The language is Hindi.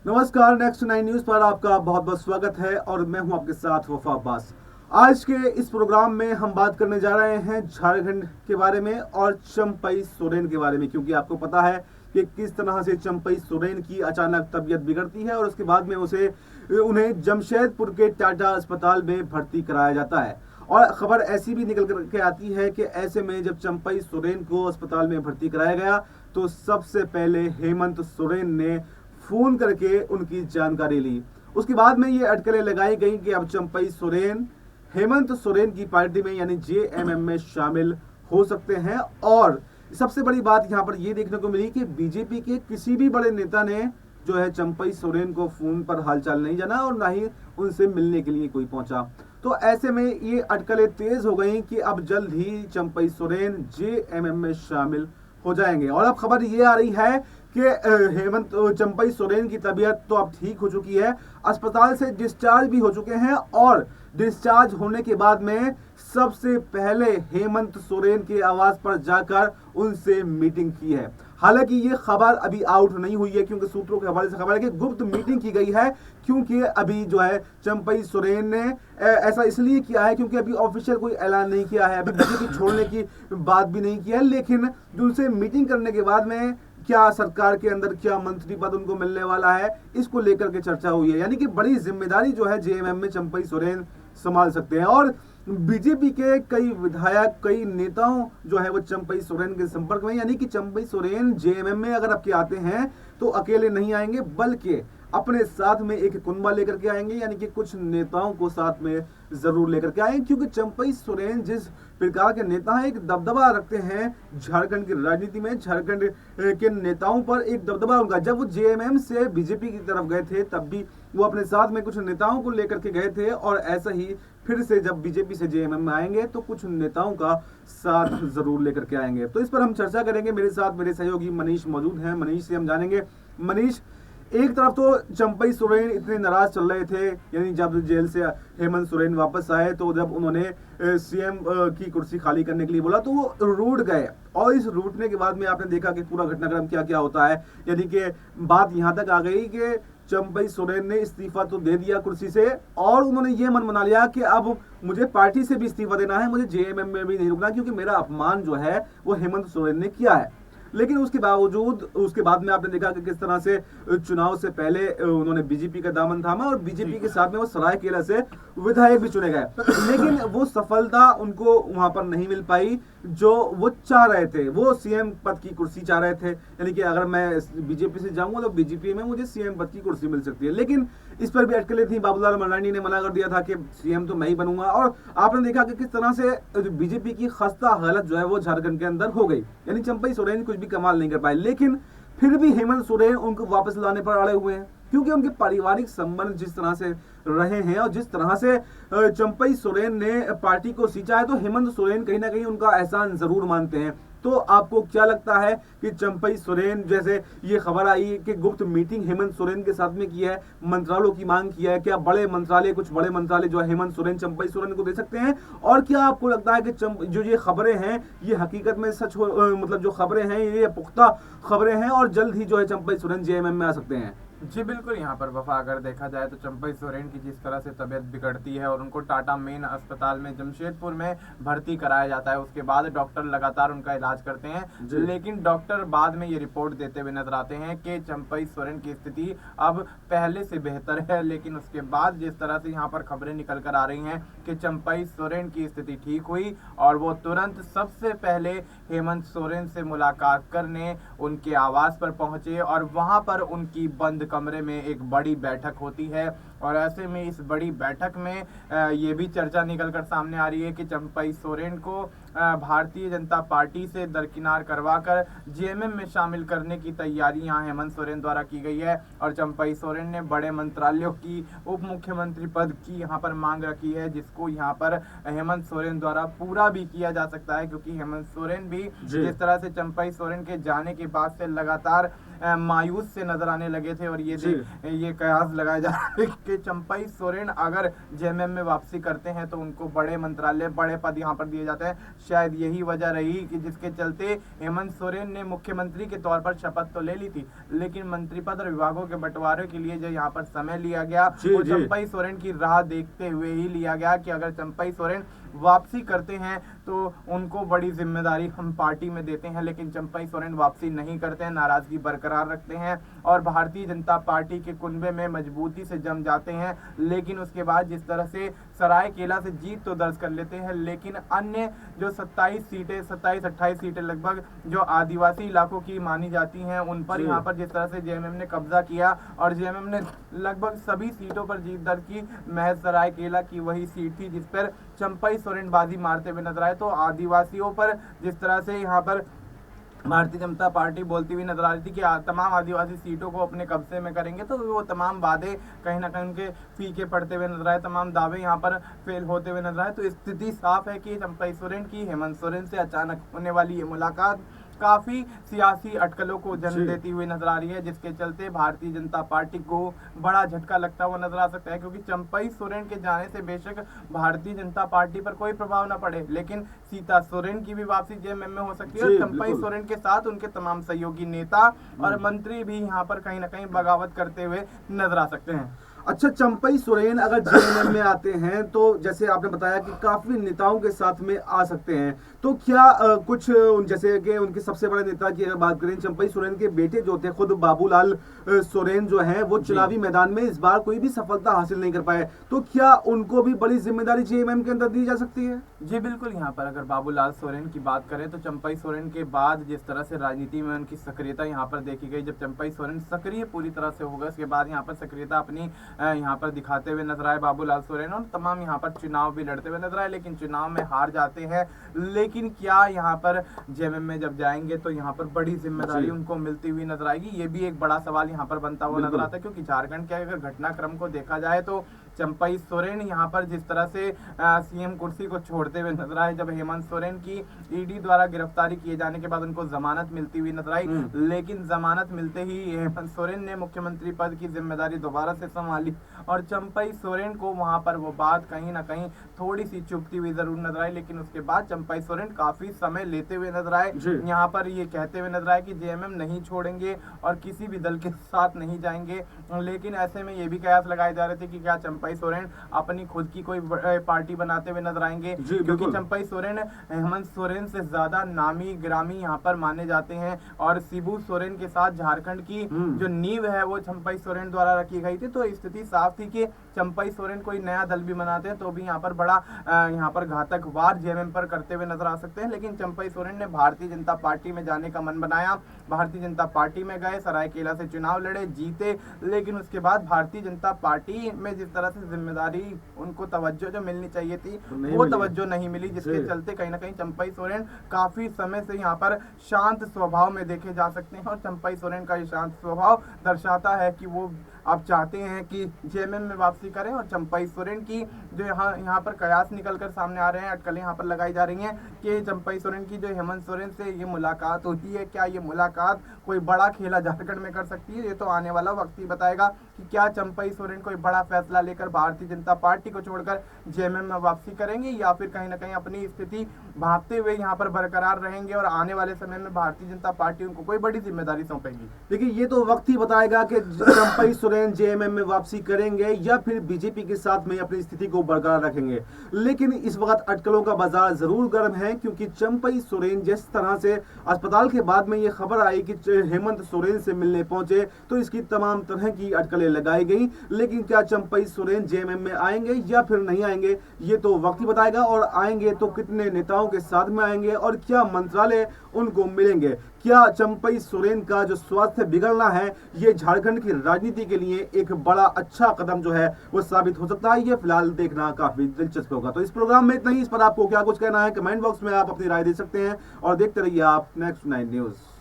नमस्कार, नेक्स्ट 9 न्यूज पर आपका बहुत बहुत स्वागत है और मैं हूं आपके साथ वफा अब्बास। आज के इस प्रोग्राम में हम बात करने जा रहे हैं झारखंड के बारे में और चंपई सोरेन के बारे में, क्योंकि आपको पता है कि किस तरह से चंपई सोरेन की अचानक तबीयत बिगड़ती है और उसके बाद में उन्हें जमशेदपुर के टाटा अस्पताल में भर्ती कराया जाता है। और खबर ऐसी भी निकल कर के आती है कि ऐसे में जब चंपई सोरेन को अस्पताल में भर्ती कराया गया तो सबसे पहले हेमंत सोरेन ने फोन करके उनकी जानकारी ली। उसके बाद में ये अटकलें लगाई गई कि अब चंपई सोरेन हेमंत सोरेन की पार्टी में यानी जेएमएम में शामिल हो सकते हैं। और सबसे बड़ी बात यहां पर यह देखने को मिली कि बीजेपी के किसी भी बड़े नेता ने जो है चंपई सोरेन को फोन पर हालचाल नहीं जाना और ना ही उनसे मिलने के लिए कोई पहुंचा। तो ऐसे में ये अटकलें तेज हो गई कि अब जल्द ही चंपई सोरेन जेएमएम में शामिल हो जाएंगे। और अब खबर ये आ रही है कि हेमंत चंपई सोरेन की तबीयत तो अब ठीक हो चुकी है, अस्पताल से डिस्चार्ज भी हो चुके हैं और डिस्चार्ज होने के बाद में सबसे पहले हेमंत सोरेन के आवास पर जाकर उनसे मीटिंग की है। हालांकि ये खबर अभी आउट नहीं हुई है, क्योंकि सूत्रों के हवाले से खबर है कि गुप्त मीटिंग की गई है, क्योंकि अभी जो है चंपई सोरेन ने ऐसा इसलिए किया है क्योंकि अभी ऑफिशियल कोई ऐलान नहीं किया है, अभी बीजेपी छोड़ने की बात भी नहीं की है। लेकिन उनसे मीटिंग करने के बाद में क्या सरकार के अंदर क्या मंत्री पद उनको मिलने वाला है, इसको लेकर के चर्चा हुई है। यानी कि बड़ी जिम्मेदारी जो है जेएमएम में चंपई सोरेन संभाल सकते हैं। और बीजेपी के कई विधायक, कई नेताओं जो है वो चंपई सोरेन के संपर्क में, यानी कि चंपई सोरेन जेएमएम में अगर आपके आते हैं तो अकेले नहीं आएंगे, बल्कि अपने साथ में एक कुनबा लेकर के आएंगे, यानी कि कुछ नेताओं को साथ में जरूर लेकर के आएंगे। क्योंकि चंपई सोरेन जिस प्रकार के नेता हैं, एक दबदबा रखते हैं झारखंड की राजनीति में, झारखंड के नेताओं पर एक दबदबा उनका। जब वो जेएमएम से बीजेपी की तरफ गए थे तब भी वो अपने साथ में कुछ नेताओं को लेकर के गए थे, और ऐसा ही फिर से जब बीजेपी से जेएमएम में आएंगे तो कुछ नेताओं का साथ जरूर लेकर के आएंगे। तो इस पर हम चर्चा करेंगे। मेरे साथ मेरे सहयोगी मनीष मौजूद हैं। मनीष से हम जानेंगे। मनीष, एक तरफ तो चंपई सोरेन इतने नाराज चल रहे थे, यानी जब जेल से हेमंत सोरेन वापस आए तो जब उन्होंने सीएम की कुर्सी खाली करने के लिए बोला तो वो रूठ गए, और इस रूठने के बाद में आपने देखा कि पूरा घटनाक्रम क्या क्या होता है। यानी कि बात यहां तक आ गई कि चंपई सोरेन ने इस्तीफा तो दे दिया कुर्सी से, और उन्होंने ये मन बना लिया कि अब मुझे पार्टी से भी इस्तीफा देना है, मुझे जेएमएम में भी नहीं रुकना, क्योंकि मेरा अपमान जो है वो हेमंत सोरेन ने किया है। लेकिन उसके बावजूद उसके बाद में आपने देखा कि किस तरह से चुनाव से पहले उन्होंने बीजेपी का दामन थामा और बीजेपी के साथ में वो सरायकेला से विधायक भी चुने गए, लेकिन वो सफलता उनको वहां पर नहीं मिल पाई जो वो चाह रहे थे। वो सीएम पद की कुर्सी चाह रहे थे, यानी कि अगर मैं बीजेपी से जाऊंगा तो बीजेपी में मुझे सीएम पद की कुर्सी मिल सकती है। लेकिन इस पर भी अटकलें थी। बाबूलाल मरांडी ने मना कर दिया था कि सीएम तो मैं ही बनूंगा, और आपने देखा कि किस तरह से बीजेपी की खस्ता हालत जो है वो झारखंड के अंदर हो गई। यानी चंपई सोरेन कुछ भी कमाल नहीं कर पाए, लेकिन फिर भी हेमंत सोरेन उनको वापस लाने पर अड़े हुए हैं, क्योंकि उनके पारिवारिक संबंध जिस तरह से रहे हैं और जिस तरह से चंपई सोरेन ने पार्टी को सींचा है, तो हेमंत सोरेन कहीं ना कहीं उनका एहसान जरूर मानते हैं। तो आपको क्या लगता है कि चंपई सोरेन, जैसे ये खबर आई कि गुप्त मीटिंग हेमंत सोरेन के साथ में की है, मंत्रालयों की मांग की है, क्या बड़े मंत्रालय, कुछ बड़े मंत्रालय जो है हेमंत सोरेन चंपई सोरेन को दे सकते हैं? और क्या आपको लगता है कि जो ये खबरें हैं ये हकीकत में सच हो, मतलब जो खबरें हैं ये पुख्ता खबरें हैं और जल्द ही जो है चंपई सोरेन जेएमएम में आ सकते हैं? जी बिल्कुल, यहाँ पर वफा अगर देखा जाए तो चंपई सोरेन की जिस तरह से तबीयत बिगड़ती है और उनको टाटा मेन अस्पताल में जमशेदपुर में भर्ती कराया जाता है, उसके बाद डॉक्टर लगातार उनका इलाज करते हैं, लेकिन डॉक्टर बाद में ये रिपोर्ट देते हुए नजर आते हैं कि चंपई सोरेन की स्थिति अब पहले से बेहतर है। लेकिन उसके बाद जिस तरह से यहाँ पर खबरें निकल कर आ रही हैं कि चंपई सोरेन की स्थिति ठीक हुई और वो तुरंत सबसे पहले हेमंत सोरेन से मुलाकात करने उनके आवास पर पहुंचे और वहां पर उनकी बंद कमरे में एक बड़ी बैठक होती है। और ऐसे में इस बड़ी बैठक में ये भी चर्चा निकलकर सामने आ रही है कि चंपई सोरेन को भारतीय जनता पार्टी से दरकिनार करवाकर जेएमएम में शामिल करने की तैयारी यहाँ हेमंत सोरेन द्वारा की गई है। और चंपई सोरेन ने बड़े मंत्रालयों की उप मुख्यमंत्री पद की यहाँ पर मांग रखी है, जिसको यहाँ पर हेमंत सोरेन द्वारा पूरा भी किया जा सकता है, क्योंकि हेमंत सोरेन भी जिस तरह से चंपई सोरेन के जाने के बाद से लगातार मायूस से नजर आने लगे थे। और ये कयास लगाया जा रहा है कि चंपई सोरेन अगर जेएमएम में वापसी करते हैं तो उनको बड़े मंत्रालय, बड़े पद यहाँ पर दिए जाते हैं। शायद यही वजह रही कि जिसके चलते हेमंत सोरेन ने मुख्यमंत्री के तौर पर शपथ तो ले ली थी, लेकिन मंत्री पद और विभागों के बंटवारे के लिए जो यहाँ पर समय लिया गया वो चंपई सोरेन की राह देखते हुए ही लिया गया कि अगर चंपई सोरेन वापसी करते हैं तो उनको बड़ी जिम्मेदारी हम पार्टी में देते हैं। लेकिन चंपई सोरेन वापसी नहीं करते हैं, नाराजगी बरकरार रखते हैं और भारतीय जनता पार्टी के कुनबे में मजबूती से जम जाते हैं। लेकिन उसके बाद जिस तरह से सरायकेला से जीत तो दर्ज कर लेते हैं, लेकिन अन्य जो 27-28 सीटें लगभग जो आदिवासी इलाकों की मानी जाती हैं उन पर यहाँ पर जिस तरह से जेएमएम ने कब्जा किया और जेएमएम ने लगभग सभी सीटों पर जीत दर्ज की। महज सरायकेला की वही सीट थी जिस पर चंपई सोरेन बाजी मारते हुए नजर आए। तो आदिवासियों पर जिस तरह से यहाँ पर भारतीय जनता पार्टी बोलती हुई नजर आ रही थी कि तमाम आदिवासी सीटों को अपने कब्जे में करेंगे, तो वो तमाम वादे कहीं ना कहीं उनके फीके पड़ते हुए नजर आए, तमाम दावे यहाँ पर फेल होते हुए नजर आए। तो स्थिति साफ है कि चंपई सोरेन की हेमंत सोरेन से अचानक होने वाली ये मुलाकात काफी सियासी अटकलों को जन्म देती हुई नजर आ रही है, जिसके चलते भारतीय जनता पार्टी को बड़ा झटका लगता हुआ नजर आ सकता है। क्योंकि चंपई सोरेन के जाने से बेशक भारतीय जनता पार्टी पर कोई प्रभाव न पड़े, लेकिन सीता सोरेन की भी वापसी जेएमएम में हो सकती है और चंपई सोरेन के साथ उनके तमाम सहयोगी नेता और मंत्री भी यहाँ पर कहीं ना कहीं बगावत करते हुए नजर आ सकते हैं। अच्छा, चंपई सोरेन अगर जेएमएम में आते हैं तो जैसे आपने बताया कि काफी नेताओं के साथ में आ सकते हैं, तो क्या कुछ जैसे कि उनके सबसे बड़े नेता की अगर बात करें, चंपई सोरेन के बेटे जो थे खुद बाबूलाल सोरेन जो हैं वो चुनावी मैदान में इस बार कोई भी सफलता हासिल नहीं कर पाए, तो क्या उनको भी बड़ी जिम्मेदारी जेएमएम के अंदर दी जा सकती है? जी बिल्कुल। यहाँ पर अगर बाबूलाल सोरेन की बात करें तो चंपई सोरेन के बाद जिस तरह से राजनीति में उनकी सक्रियता यहाँ पर देखी गई, जब चंपई सोरेन सक्रिय पूरी तरह से हो गए उसके बाद यहाँ पर सक्रियता अपनी यहाँ पर दिखाते हुए नजर आए बाबूलाल सोरेन और तमाम यहाँ पर चुनाव भी लड़ते हुए नजर आए, लेकिन चुनाव में हार जाते हैं। लेकिन क्या यहाँ पर जेएमएम में जब जाएंगे तो यहाँ पर बड़ी जिम्मेदारी उनको मिलती हुई नजर आएगी? ये भी एक बड़ा सवाल यहाँ पर बनता हुआ नजर आता है, क्योंकि झारखंड के अगर घटनाक्रम को देखा जाए तो चंपई सोरेन यहाँ पर जिस तरह से सीएम कुर्सी को छोड़ते हुए नजर आए, जब हेमंत सोरेन की ईडी द्वारा गिरफ्तारी किए जाने के बाद उनको जमानत मिलती हुई नजर आई, लेकिन जमानत मिलते ही हेमंत सोरेन ने मुख्यमंत्री पद की जिम्मेदारी दोबारा से संभाली और चंपई सोरेन को वहां पर वो बात कहीं ना कहीं थोड़ी सी चुभती हुई जरूर नजर आई। लेकिन उसके बाद चंपई सोरेन काफी समय लेते हुए नजर आए, यहाँ पर ये कहते हुए नजर आए कि जेएमएम नहीं छोड़ेंगे और किसी भी दल के साथ नहीं जाएंगे। लेकिन ऐसे में ये भी कयास लगाए जा रहे थे कि क्या चंपई सोरेन अपनी खुद की कोई पार्टी बनाते हुए नजर आएंगे, क्योंकि चंपई सोरेन हेमंत सोरेन से ज्यादा नामी ग्रामी यहाँ पर माने जाते हैं और शिबू सोरेन के साथ झारखंड की जो नींव है वो चंपई सोरेन द्वारा रखी गई थी। तो स्थिति साफ थी कि चंपई सोरेन कोई नया दल भी बनाते हैं तो भी यहाँ पर बड़ा यहाँ पर घातक वार जेएमएम पर करते हुए नजर आ सकते हैं। लेकिन चंपई सोरेन ने भारतीय जनता पार्टी में जाने का मन बनाया, भारतीय जनता पार्टी में गए, सरायकेला से चुनाव लड़े, जीते, लेकिन उसके बाद भारतीय जनता पार्टी में जिस तरह से जिम्मेदारी उनको तवज्जो जो मिलनी चाहिए थी वो तवज्जो नहीं मिली, जिसके चलते कहीं ना कहीं चंपई सोरेन काफी समय से यहाँ पर शांत स्वभाव में देखे जा सकते हैं। और चंपई सोरेन का ये शांत स्वभाव दर्शाता है कि वो आप चाहते हैं कि जेएमएम में वापसी करें। और चंपई सोरेन की जो यहाँ पर कयास निकलकर सामने आ रहे हैं, अटकलें यहाँ पर लगाई जा रही हैं कि चंपई सोरेन की जो हेमंत सोरेन से ये मुलाकात होती है, क्या ये मुलाकात कोई बड़ा खेला झारखंड में कर सकती है? ये तो आने वाला वक्त ही बताएगा कि क्या चंपई सोरेन कोई बड़ा फैसला लेकर भारतीय जनता पार्टी को छोड़कर जेएमएम में वापसी करेंगे या फिर कहीं ना कहीं अपनी स्थिति भांपते हुए यहाँ पर बरकरार रहेंगे और आने वाले समय में भारतीय जनता पार्टी उनको कोई बड़ी जिम्मेदारी सौंपेगी। देखिए, ये तो वक्त ही बताएगा कि चंपई सोरेन जेएमएम में वापसी करेंगे या फिर बीजेपी के साथ में अपनी स्थिति को बरकरार रखेंगे। लेकिन इस वक्त अटकलों का बाजार जरूर गर्म है, क्योंकि चंपई सोरेन जिस तरह से अस्पताल के बाद में ये खबर आई कि हेमंत सोरेन से मिलने पहुंचे तो इसकी तमाम तरह की अटकलें लगाई गई। लेकिन क्या चंपई सोरेन जेएमएम में आएंगे या फिर नहीं आएंगे, ये तो वक्त ही बताएगा। और आएंगे तो कितने नेताओं के साथ में आएंगे और क्या मंत्रालय उनको मिलेंगे? क्या चंपई सोरेन का जो स्वास्थ्य बिगड़ना है ये झारखंड की राजनीति के लिए एक बड़ा अच्छा कदम जो है वो साबित हो सकता है? ये फिलहाल देखना काफी दिलचस्प होगा। तो इस प्रोग्राम में इतना ही। इस पर आपको क्या कुछ कहना है कमेंट बॉक्स में आप अपनी राय दे सकते हैं और देखते रहिए आप नेक्स्ट 9 न्यूज।